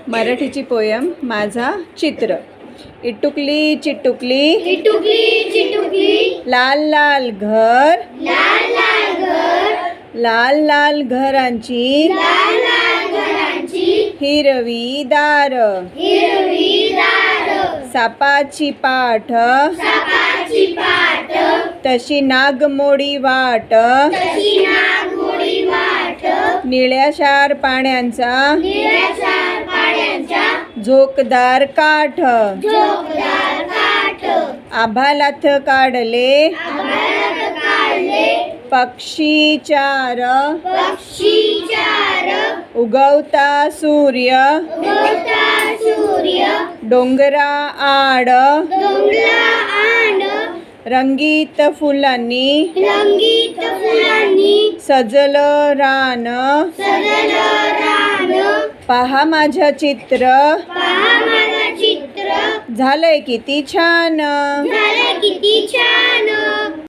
मराठीची पोयम माझा चित्र. इटुकली चिटुकली इटुकली चिटुकली लाल लाल घर, लाल लाल घर, लाल लाल घरांची लाल लाल घरांची हिरवी दार, हिरवी दार, सापाची पाठ सापाची पाट, तशी नागमोडी वाट, तशी नागमोडी वाट, निळ्याशार पाण्याचा निळ्याशार पाण्याचा झोकदार काठ, झोपदार काठ, आभालाथ काढले आभाळात काढले पक्षी चार, पक्षी चार, उगवता सूर्य उगवता सूर्य, डोंगरा आड, डोंगरा आड, रंगीत फुलांनी रंगीत फुलांनी सजलं रान. सजलं रान, पहा माझं चित्र पहा माझं चित्र झालंय किती छान. झालं किती छान.